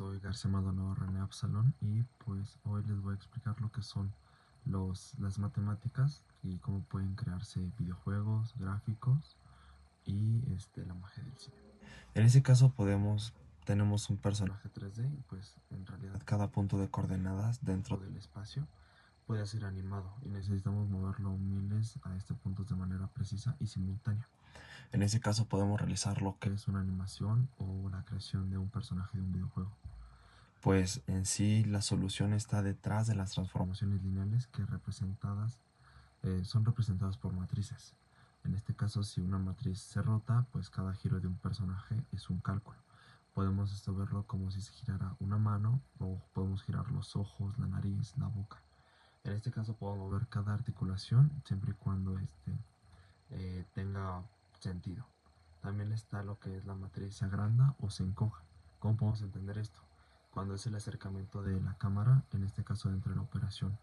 soy García Maldonado René Absalón y pues hoy les voy a explicar lo que son las matemáticas y cómo pueden crearse videojuegos, gráficos y la magia del cine. En ese caso tenemos un personaje 3D y pues en realidad cada punto de coordenadas dentro del espacio puede ser animado y necesitamos moverlo miles a puntos de manera precisa y simultánea. En ese caso podemos realizar lo que es una animación o la creación de un personaje de un videojuego. Pues en sí la solución está detrás de las transformaciones lineales que son representadas por matrices. En este caso, si una matriz se rota, pues cada giro de un personaje es un cálculo. Podemos verlo como si se girara una mano o podemos girar los ojos, la nariz, la boca. En este caso podemos mover cada articulación siempre y cuando tenga sentido. También está lo que es la matriz se agranda o se encoja. ¿Cómo podemos entender esto? Cuando es el acercamiento de la cámara, en este caso dentro de la operación,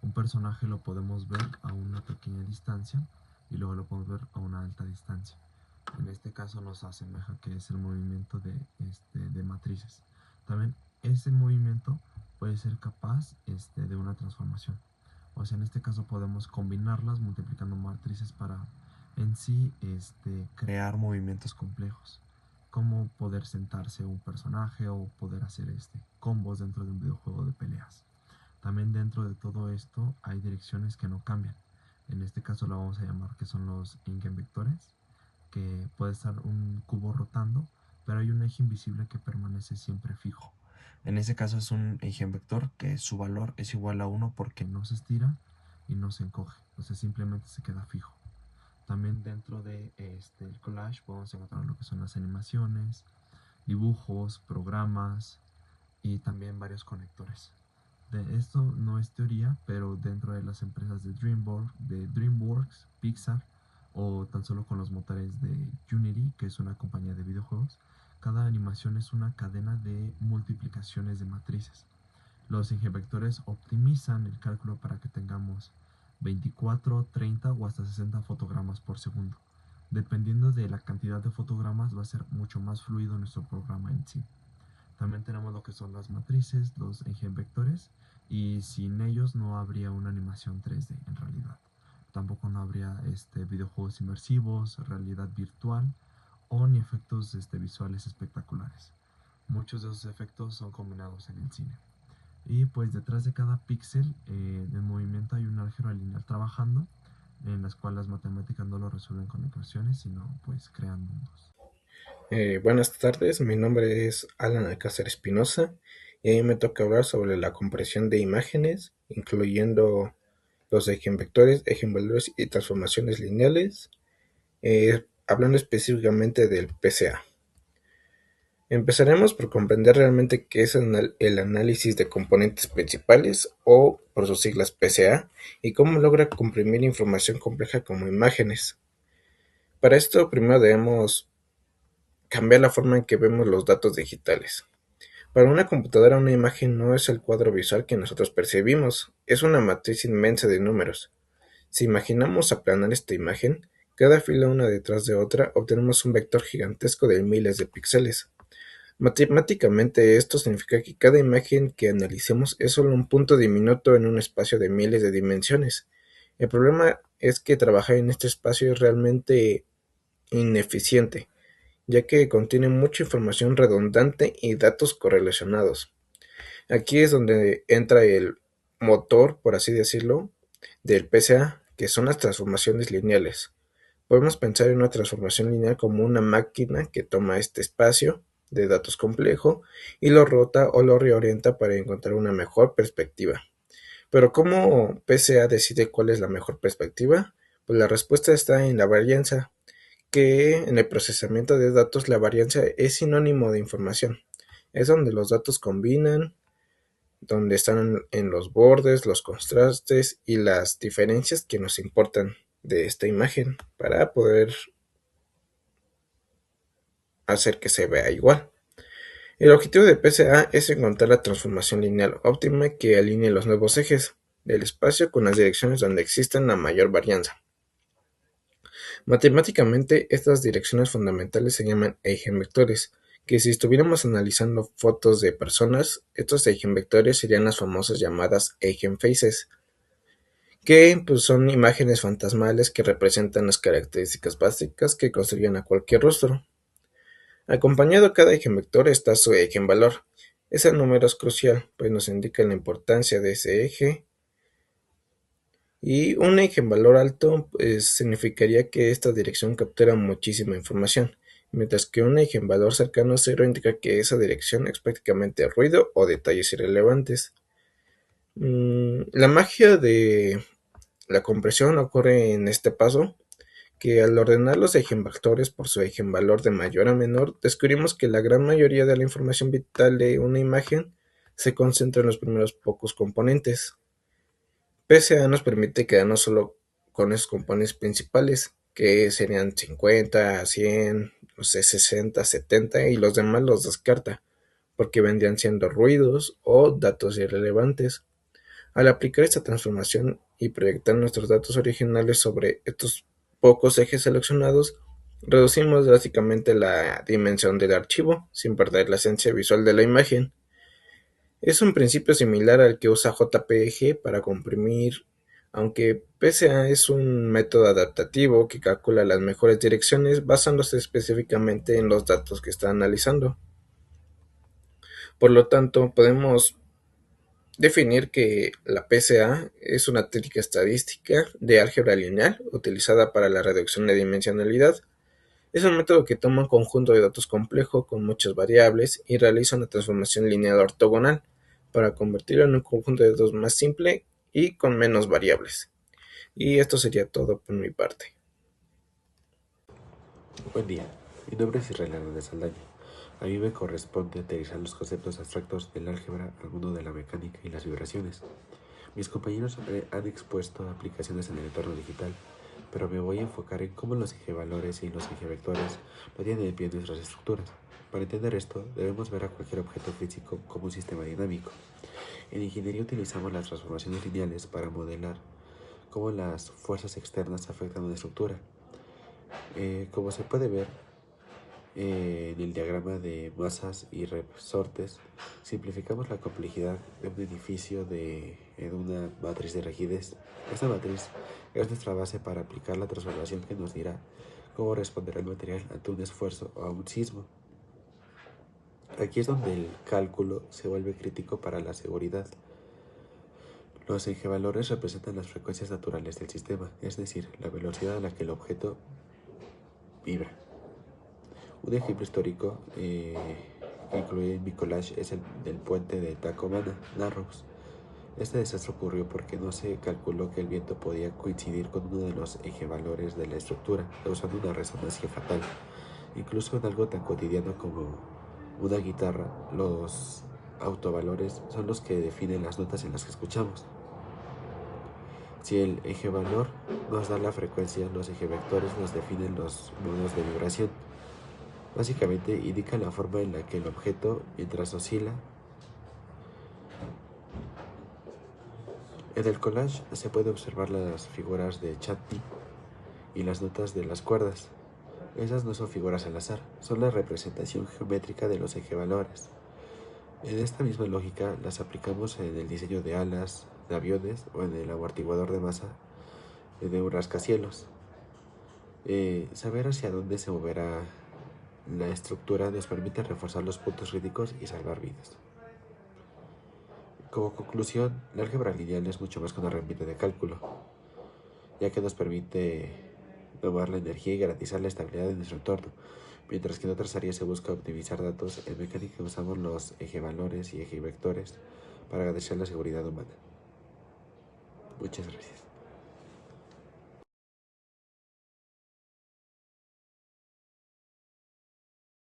un personaje lo podemos ver a una pequeña distancia y luego lo podemos ver a una alta distancia. En este caso nos asemeja que es el movimiento de matrices. También ese movimiento puede ser capaz de una transformación. O sea, en este caso podemos combinarlas multiplicando matrices para en sí crear movimientos complejos, como poder sentarse un personaje o poder hacer combos dentro de un videojuego de peleas. También dentro de todo esto hay direcciones que no cambian. En este caso lo vamos a llamar que son los eigenvectores, que puede estar un cubo rotando, pero hay un eje invisible que permanece siempre fijo. En ese caso es un eigenvector que su valor es igual a 1 porque no se estira y no se encoge, o sea, simplemente se queda fijo. También dentro de el collage podemos encontrar lo que son las animaciones, dibujos, programas y también varios conectores. De esto no es teoría, pero dentro de las empresas de DreamWorks, Pixar o tan solo con los motores de Unity, que es una compañía de videojuegos, cada animación es una cadena de multiplicaciones de matrices. Los eigenvectores optimizan el cálculo para que tengamos 24, 30 o hasta 60 fotogramas por segundo. Dependiendo de la cantidad de fotogramas va a ser mucho más fluido nuestro programa en sí. También tenemos lo que son las matrices, los eigenvectores, y sin ellos no habría una animación 3D en realidad. Tampoco no habría videojuegos inmersivos, realidad virtual o ni efectos visuales espectaculares. Muchos de esos efectos son combinados en el cine. Y pues detrás de cada píxel de movimiento hay un álgebra lineal trabajando, en las cuales las matemáticas no lo resuelven con ecuaciones, sino pues crean mundos. Buenas tardes, mi nombre es Alan Alcázar Espinosa y a mí me toca hablar sobre la compresión de imágenes, incluyendo los eigenvectores, eigenvalores y transformaciones lineales, hablando específicamente del PCA. Empezaremos por comprender realmente qué es el análisis de componentes principales o por sus siglas PCA y cómo logra comprimir información compleja como imágenes. Para esto primero debemos cambiar la forma en que vemos los datos digitales. Para una computadora una imagen no es el cuadro visual que nosotros percibimos, es una matriz inmensa de números. Si imaginamos aplanar esta imagen, cada fila una detrás de otra, obtenemos un vector gigantesco de miles de píxeles. Matemáticamente esto significa que cada imagen que analicemos es solo un punto diminuto en un espacio de miles de dimensiones. El problema es que trabajar en este espacio es realmente ineficiente, ya que contiene mucha información redundante y datos correlacionados. Aquí es donde entra el motor, por así decirlo, del PCA, que son las transformaciones lineales. Podemos pensar en una transformación lineal como una máquina que toma este espacio de datos complejo y lo rota o lo reorienta para encontrar una mejor perspectiva. Pero ¿cómo PCA decide cuál es la mejor perspectiva? Pues la respuesta está en la varianza, que en el procesamiento de datos la varianza es sinónimo de información. Es donde los datos combinan, donde están en los bordes, los contrastes y las diferencias que nos importan de esta imagen para poder hacer que se vea igual. El objetivo de PCA es encontrar la transformación lineal óptima que alinee los nuevos ejes del espacio con las direcciones donde existen la mayor varianza. Matemáticamente, estas direcciones fundamentales se llaman eigenvectores, que si estuviéramos analizando fotos de personas, estos eigenvectores serían las famosas llamadas eigenfaces, que pues, son imágenes fantasmales que representan las características básicas que construyen a cualquier rostro. Acompañado a cada eigenvector está su eigenvalor. Ese número es crucial, pues nos indica la importancia de ese eje. Y un eigenvalor alto significaría que esta dirección captura muchísima información, mientras que un eigenvalor cercano a cero indica que esa dirección es prácticamente ruido o detalles irrelevantes. La magia de la compresión ocurre en este paso, que al ordenar los eigenvectores por su eigenvalor de mayor a menor, descubrimos que la gran mayoría de la información vital de una imagen se concentra en los primeros pocos componentes. PSA nos permite quedarnos solo con esos componentes principales, que serían 50, 100, no sé, 60, 70, y los demás los descarta, porque vendrían siendo ruidos o datos irrelevantes. Al aplicar esta transformación y proyectar nuestros datos originales sobre estos pocos ejes seleccionados, reducimos drásticamente la dimensión del archivo, sin perder la esencia visual de la imagen. Es un principio similar al que usa JPG para comprimir, aunque PSA es un método adaptativo que calcula las mejores direcciones basándose específicamente en los datos que está analizando. Por lo tanto, podemos definir que la PSA es una técnica estadística de álgebra lineal utilizada para la reducción de dimensionalidad. Es un método que toma un conjunto de datos complejo con muchas variables y realiza una transformación lineal ortogonal para convertirlo en un conjunto de datos más simple y con menos variables. Y esto sería todo por mi parte. Buen día, mi nombre es Israel Hernández Saldaña. A mí me corresponde aterrizar los conceptos abstractos del álgebra al mundo de la mecánica y las vibraciones. Mis compañeros han expuesto aplicaciones en el entorno digital, pero me voy a enfocar en cómo los ejevalores y los ejevectores no tienen en pie nuestras estructuras. Para entender esto, debemos ver a cualquier objeto físico como un sistema dinámico. En ingeniería utilizamos las transformaciones lineales para modelar cómo las fuerzas externas afectan a una estructura. Como se puede ver en el diagrama de masas y resortes, simplificamos la complejidad de un edificio en una matriz de rigidez. Esta matriz es nuestra base para aplicar la transformación que nos dirá cómo responderá el material ante un esfuerzo o a un sismo. Aquí es donde el cálculo se vuelve crítico para la seguridad. Los eigenvalores representan las frecuencias naturales del sistema, es decir, la velocidad a la que el objeto vibra. Un ejemplo histórico que incluí en mi collage es el del puente de Tacoma Narrows. Este desastre ocurrió porque no se calculó que el viento podía coincidir con uno de los eigenvalores de la estructura, causando una resonancia fatal. Incluso en algo tan cotidiano como una guitarra, los autovalores son los que definen las notas en las que escuchamos. Si el eigenvalor nos da la frecuencia, los eigenvectores nos definen los modos de vibración. Básicamente indica la forma en la que el objeto, mientras oscila. En el collage se puede observar las figuras de Chladni y las notas de las cuerdas. Esas no son figuras al azar, son la representación geométrica de los eigenvalores. En esta misma lógica las aplicamos en el diseño de alas, de aviones o en el amortiguador de masa de un rascacielos. Saber hacia dónde se moverá la estructura nos permite reforzar los puntos críticos y salvar vidas. Como conclusión, la álgebra lineal es mucho más que una herramienta de cálculo, ya que nos permite tomar la energía y garantizar la estabilidad de nuestro entorno, mientras que en otras áreas se busca optimizar datos. En mecánica usamos los eigenvalores y eigenvectores para garantizar la seguridad humana. Muchas gracias.